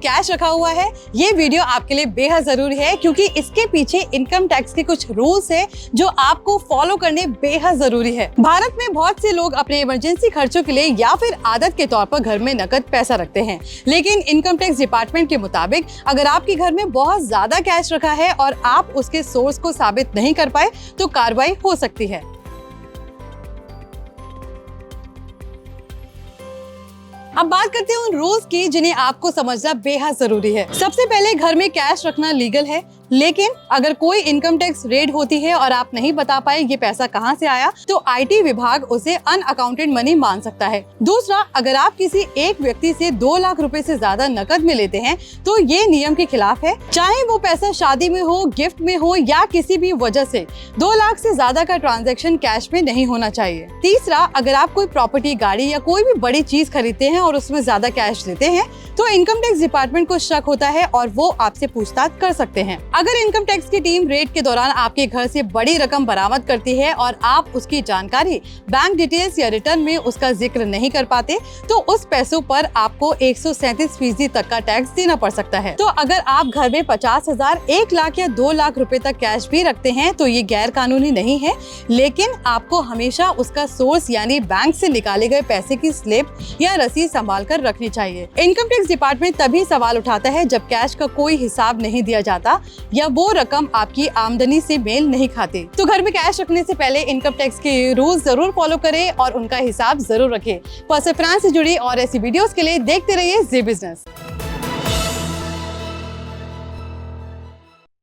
Cash रखा हुआ है, ये वीडियो आपके लिए बेहद जरूरी है क्योंकि इसके पीछे इनकम टैक्स के कुछ रूल्स है जो आपको फॉलो करने बेहद जरूरी है। भारत में बहुत से लोग अपने इमरजेंसी खर्चों के लिए या फिर आदत के तौर पर घर में नकद पैसा रखते हैं, लेकिन इनकम टैक्स डिपार्टमेंट के मुताबिक अगर आपके घर में बहुत ज्यादा कैश रखा है और आप उसके सोर्स को साबित नहीं कर पाए तो कार्रवाई हो सकती है। अब बात करते हैं उन रूल्स की जिन्हें आपको समझना बेहद जरूरी है। सबसे पहले, घर में कैश रखना लीगल है, लेकिन अगर कोई इनकम टैक्स रेड होती है और आप नहीं बता पाए ये पैसा कहां से आया तो आईटी विभाग उसे अनअकाउंटेड मनी मान सकता है। दूसरा, अगर आप किसी एक व्यक्ति से 2 लाख रुपए से ज्यादा नकद में लेते हैं तो ये नियम के खिलाफ है, चाहे वो पैसा शादी में हो, गिफ्ट में हो या किसी भी वजह से। 2 लाख से ज्यादा का ट्रांजैक्शन कैश में नहीं होना चाहिए। तीसरा, अगर आप कोई प्रॉपर्टी, गाड़ी या कोई भी बड़ी चीज खरीदते हैं और उसमें ज्यादा कैश देते हैं तो इनकम टैक्स डिपार्टमेंट को शक होता है और वो आपसे पूछताछ कर सकते हैं। अगर इनकम टैक्स की टीम रेड के दौरान आपके घर से बड़ी रकम बरामद करती है और आप उसकी जानकारी, बैंक डिटेल्स या रिटर्न में उसका जिक्र नहीं कर पाते तो उस पैसों पर आपको 137% तक का टैक्स देना पड़ सकता है। तो अगर आप घर में 50,000, 1 लाख या 2 लाख रुपए तक कैश भी रखते हैं तो ये गैर कानूनी नहीं है, लेकिन आपको हमेशा उसका सोर्स यानी बैंक से निकाले गए पैसे की स्लिप या रसीद संभाल कर रखनी चाहिए। इनकम टैक्स डिपार्टमेंट तभी सवाल उठाता है जब कैश का कोई हिसाब नहीं दिया जाता या वो रकम आपकी आमदनी से मेल नहीं खाती। तो घर में कैश रखने से पहले इनकम टैक्स के रूल्स जरूर फॉलो करें और उनका हिसाब जरूर रखें। पर्सनल फाइनेंस से जुड़ी और ऐसी वीडियोस के लिए देखते रहिए जी बिजनेस।